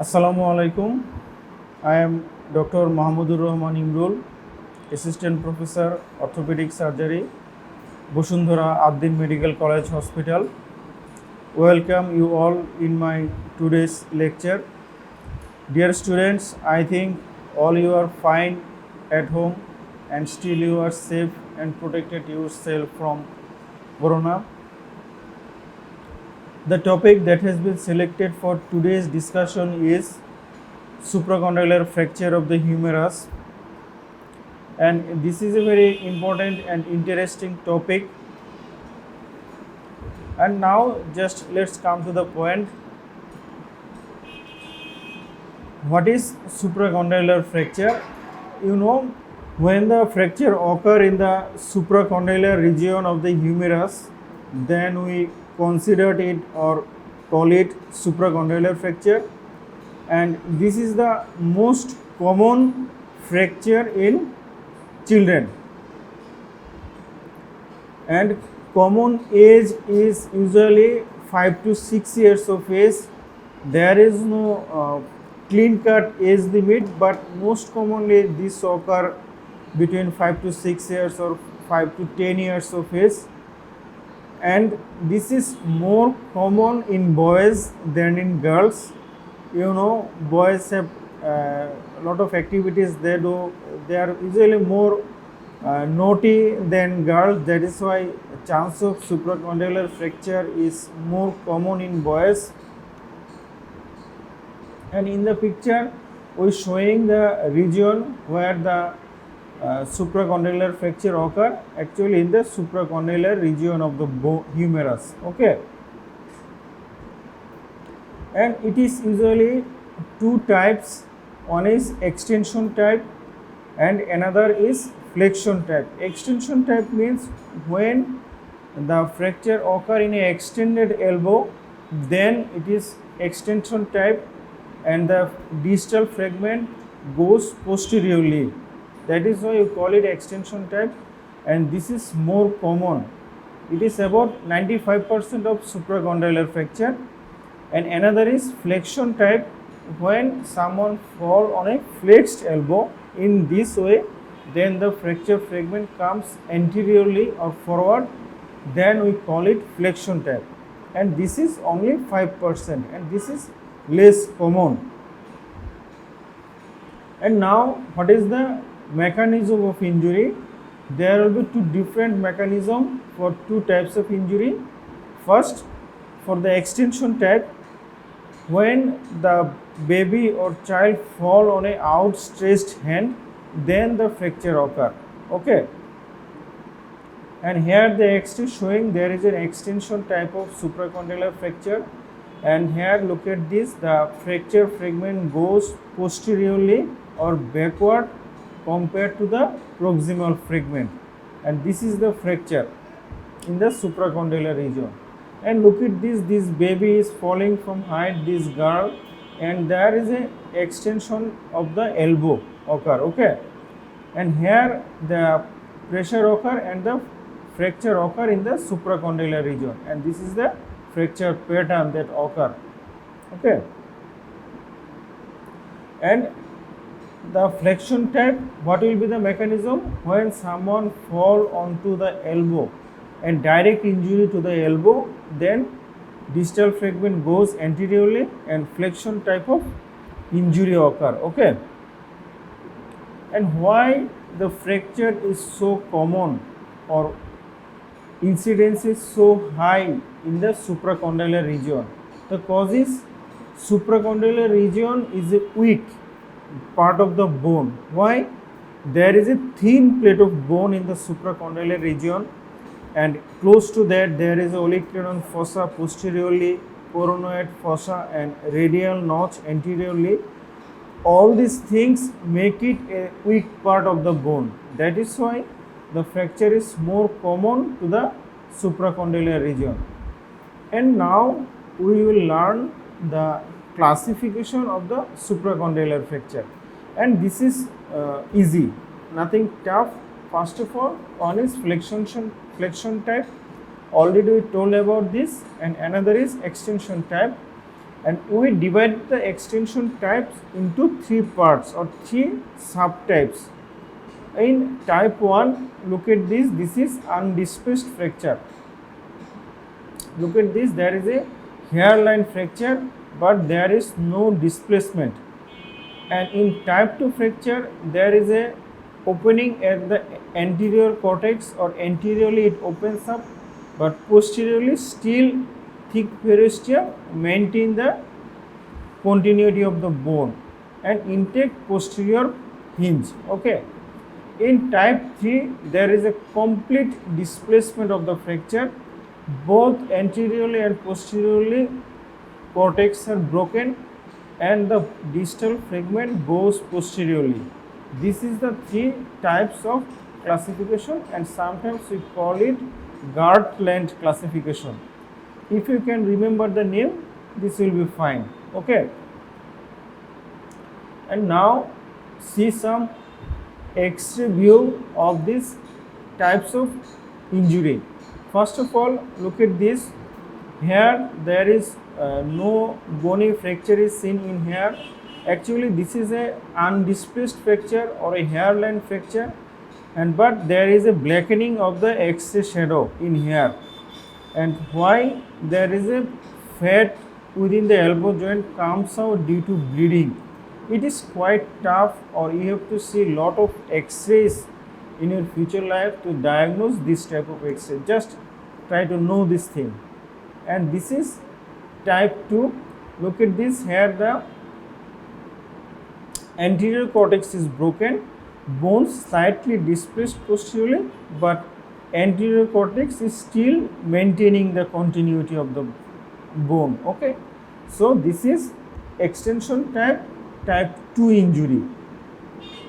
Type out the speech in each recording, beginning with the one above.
Assalamu alaikum. I am Dr. Mahmudur Rahman Imrul, Assistant Professor Orthopedic Surgery, Boshundhara Addin Medical College Hospital. Welcome you all in my today's lecture. Dear students, I think all you are fine at home and still you are safe and protected yourself from corona. The topic that has been selected for today's discussion is supracondylar fracture of the humerus, and this is a very important and interesting topic. And now just let's come to the point. What is supracondylar fracture? You know, when the fracture occur in the supracondylar region of the humerus, then we considered it or call it supracondylar fracture, and this is the most common fracture in children, and common age is usually 5 to 6 years of age. There is no clean cut age limit, but most commonly this occur between 5 to 6 years or 5 to 10 years of age, and this is more common in boys than in girls. You know, boys have a lot of activities they do. They are usually more naughty than girls. That is why chance of supracondylar fracture is more common in boys. And in the picture we showing the region where the supracondylar fracture occur, actually in the supracondylar region of the humerus. Okay, and it is usually two types. One is extension type and another is flexion type. Extension type means when the fracture occur in a extended elbow, then it is extension type and the distal fragment goes posteriorly. That is why you call it extension type, and this is more common. It is about 95% of supracondylar fracture. And another is flexion type, when someone fall on a flexed elbow in this way, then the fracture fragment comes anteriorly or forward, then we call it flexion type, and this is only 5% and this is less common. And now what is the mechanism of injury? There will be two different mechanisms for two types of injury. First, for the extension type, when the baby or child fall on a outstretched hand, then the fracture occur. Okay, and here the X is showing there is an extension type of supracondylar fracture, and here look at this, the fracture fragment goes posteriorly or backward compared to the proximal fragment, and this is the fracture in the supracondylar region. And look at this baby is falling from height, this girl, and there is a extension of the elbow occur. Okay, and here the pressure occur and the fracture occur in the supracondylar region, and this is the fracture pattern that occur. Okay, and the flexion type, what will be the mechanism? When someone fall onto the elbow and direct injury to the elbow, then distal fragment goes anteriorly and flexion type of injury occur. Okay, and why the fracture is so common or incidence is so high in the supracondylar region? The cause is supracondylar region is a weak part of the bone. Why? There is a thin plate of bone in the supracondylar region, and close to that there is a olecranon fossa posteriorly, coronoid fossa and radial notch anteriorly. All these things make it a weak part of the bone. That is why the fracture is more common to the supracondylar region. And now we will learn the classification of the supracondylar fracture, and this is easy, nothing tough. First of all, one is flexion type, already we told about this, and another is extension type. and we divide the extension types into three parts or three subtypes. In type 1, look at this is undisplaced fracture. Look at this, there is a hairline fracture but there is no displacement. And in type 2 fracture, there is a opening at the anterior cortex, or anteriorly it opens up, but posteriorly still thick periosteum maintain the continuity of the bone and intact posterior hinge. Okay. In type 3, there is a complete displacement of the fracture. Both anteriorly and posteriorly cortex are broken and the distal fragment goes posteriorly. This is the three types of classification, and sometimes we call it Gartland classification. If you can remember the name, this will be fine. Okay. And now see some X-ray view of these types of injury. First of all, look at this. Here there is no bony fracture is seen in here. Actually, this is a undisplaced fracture or a hairline fracture, and but there is a blackening of the X-ray shadow in here. And why there is a fat within the elbow joint comes out due to bleeding. It is quite tough, or you have to see lot of X-rays in your future life to diagnose this type of X-ray. Just try to know this thing. And this is type 2. Look at this, here the anterior cortex is broken, bones slightly displaced posteriorly, but anterior cortex is still maintaining the continuity of the bone. Okay, so this is extension type 2 injury,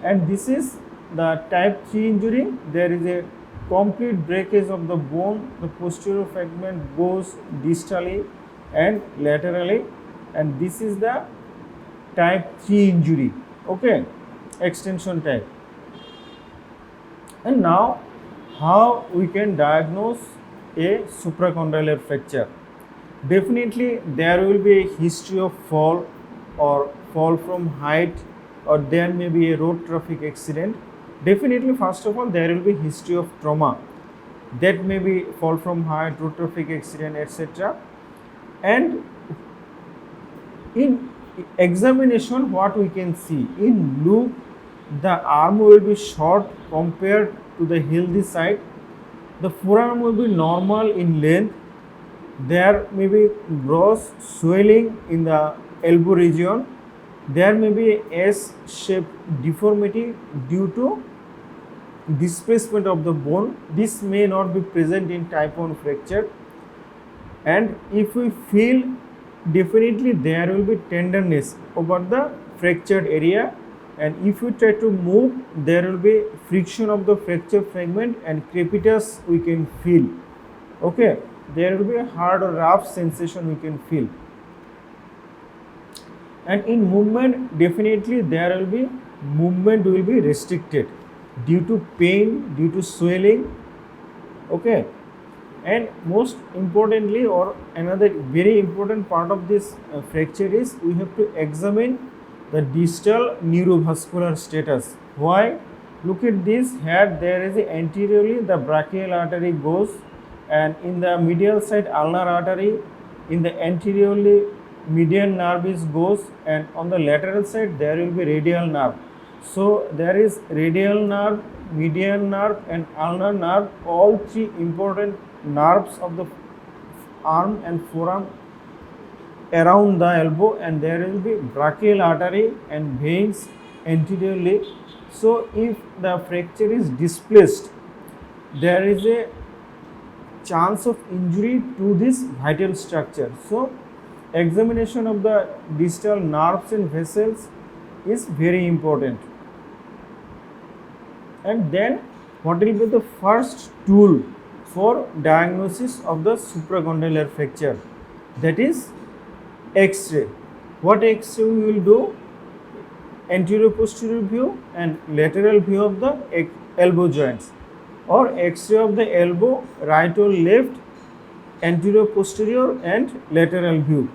and this is the type 3 injury. There is a complete breakage of the bone. The posterior fragment goes distally and laterally, and this is the type 3 injury. Okay, extension type. And now how we can diagnose a supracondylar fracture? Definitely there will be a history of fall or fall from height, or there may be a road traffic accident. Definitely, first of all, there will be history of trauma. That may be fall from height, road traffic accident, etc. And in examination, what we can see in loop, the arm will be short compared to the healthy side. The forearm will be normal in length. There may be gross swelling in the elbow region. There may be a S-shaped deformity due to displacement of the bone. This may not be present in type 1 fracture. And if we feel, definitely there will be tenderness over the fractured area, and if we try to move, there will be friction of the fracture fragment and crepitus we can feel. Okay, there will be a hard or rough sensation we can feel. And in movement, definitely there will be movement will be restricted due to pain, due to swelling. Okay, and most importantly, or another very important part of this fracture is we have to examine the distal neurovascular status. Why? Look at this, here there is anteriorly the brachial artery goes, and in the medial side ulnar artery, in the anteriorly median nerve is goes, and on the lateral side there will be radial nerve. So there is radial nerve, median nerve and ulnar nerve, all three important nerves of the arm and forearm around the elbow, and there will be brachial artery and veins anteriorly. So if the fracture is displaced, there is a chance of injury to this vital structure. So examination of the distal nerves and vessels is very important. And then what will be the first tool for diagnosis of the supracondylar fracture? That is X-ray. What X-ray we will do? Anterior posterior view and lateral view of the elbow joints, or X-ray of the elbow, right or left, anterior posterior and lateral view.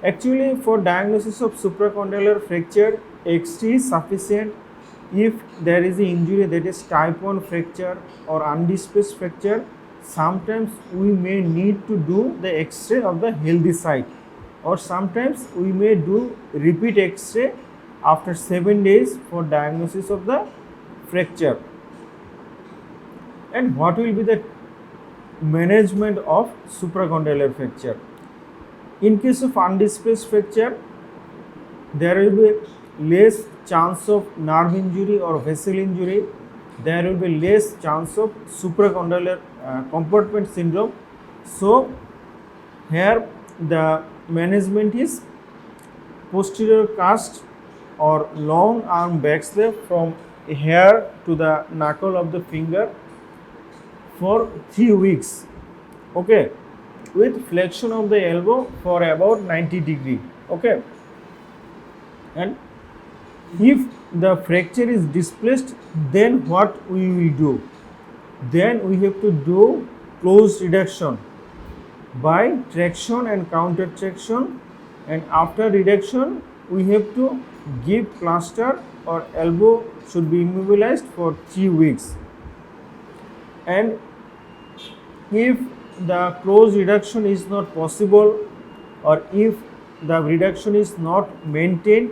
Actually, for diagnosis of supracondylar fracture, X-ray is sufficient if there is an injury that is type 1 fracture or undisplaced fracture. Sometimes we may need to do the X-ray of the healthy side, or sometimes we may do repeat X-ray after 7 days for diagnosis of the fracture. And what will be the management of supracondylar fracture? In case of undisplaced fracture, there will be less chance of nerve injury or vessel injury. There will be less chance of supracondylar compartment syndrome. So here the management is posterior cast or long arm backslap from here to the knuckle of the finger for 3 weeks, okay, with flexion of the elbow for about 90 degree, okay. And if the fracture is displaced, then what we will do? Then we have to do closed reduction by traction and counter traction, and after reduction we have to give plaster or elbow should be immobilized for 3 weeks. And if the closed reduction is not possible, or if the reduction is not maintained,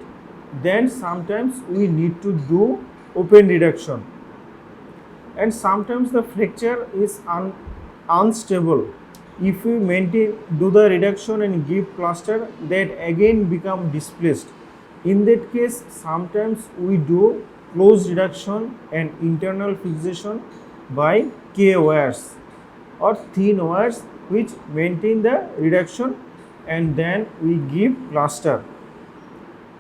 then sometimes we need to do open reduction. And sometimes the fracture is unstable. If we do the reduction and give plaster, that again become displaced. In that case, sometimes we do closed reduction and internal fixation by K wires or thin wires which maintain the reduction, and then we give plaster.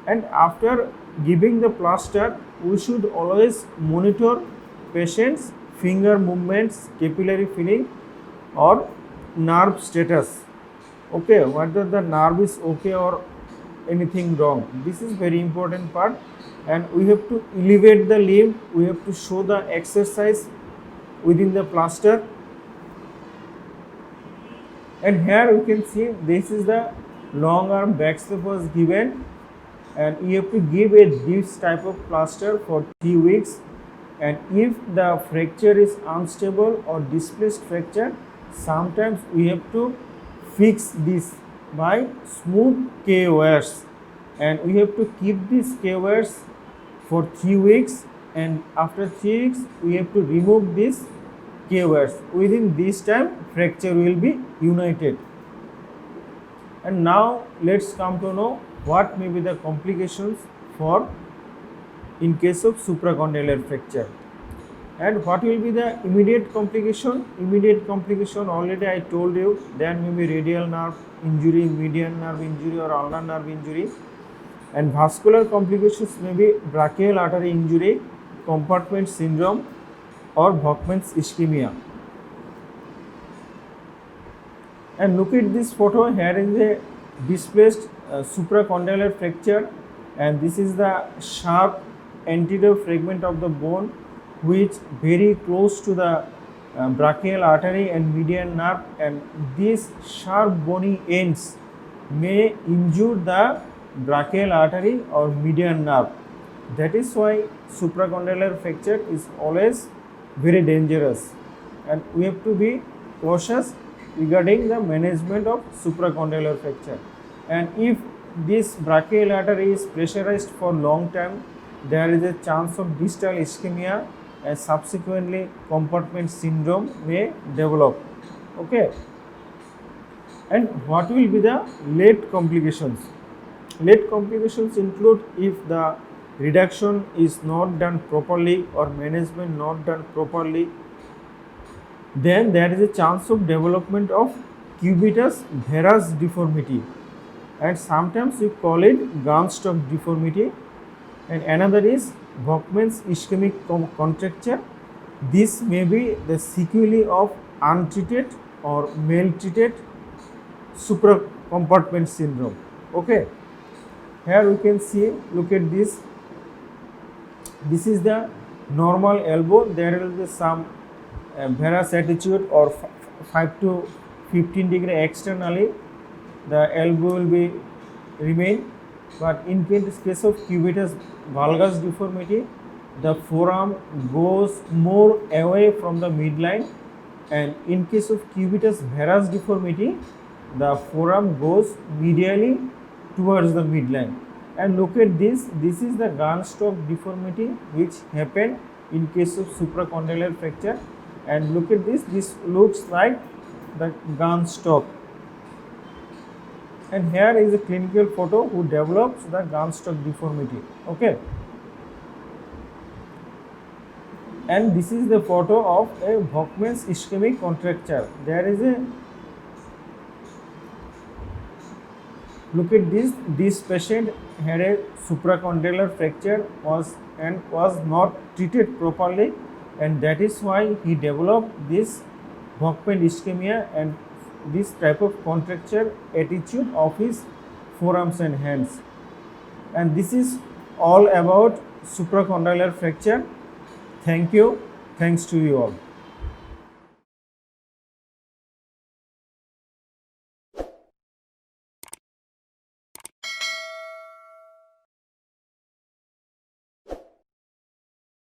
And after giving the plaster, we should always monitor patient's finger movements, capillary filling or nerve status, okay, whether the nerve is okay or anything wrong. This is very important part. And we have to elevate the limb, we have to show the exercise within the plaster. And here you can see this is the long arm backslap was given, and you have to give this type of plaster for 3 weeks. And if the fracture is unstable or displaced fracture, sometimes we have to fix this by smooth K wires, and we have to keep these K wires for 3 weeks, and after 3 weeks we have to remove these K wires. Within this time fracture will be united. And now let's come to know what may be the complications for in case of supracondylar fracture. And what will be the immediate complication? Immediate complication, already I told you, there may be radial nerve injury, median nerve injury or ulnar nerve injury. And vascular complications may be brachial artery injury, compartment syndrome or Volkmann's ischemia. And look at this photo. Here is a displaced supracondylar fracture, and this is the sharp anterior fragment of the bone which very close to the brachial artery and median nerve, and these sharp bony ends may injure the brachial artery or median nerve. That is why supracondylar fracture is always very dangerous, and we have to be cautious regarding the management of supracondylar fracture. And if this brachial artery is pressurized for long time, there is a chance of distal ischemia, and subsequently compartment syndrome may develop, okay. And what will be the late complications? Late complications include if the reduction is not done properly or management not done properly, then there is a chance of development of cubitus varus deformity, and sometimes we call it Gunstock deformity. And another is Volkmann's ischemic contracture. This may be the sequelae of untreated or maltreated supracompartment syndrome, okay. Here we can see, look at this. This is the normal elbow. There will be some varus attitude or 5 to 15 degree externally. The elbow will be remain, but in case of cubitus valgus deformity, the forearm goes more away from the midline, and in case of cubitus varus deformity, the forearm goes medially towards the midline. And look at this is the gunstock deformity which happened in case of supracondylar fracture, and look at this looks like the gunstock. And here is a clinical photo who develops the gunstock deformity. Okay, and this is the photo of a Volkmann's ischemic contracture. There is a, look at this patient had a supracondylar fracture was not treated properly, and that is why he developed this Volkmann ischemia and this type of contracture attitude of his forearms and hands. And this is all about supracondylar fracture. Thank you. Thanks to you all.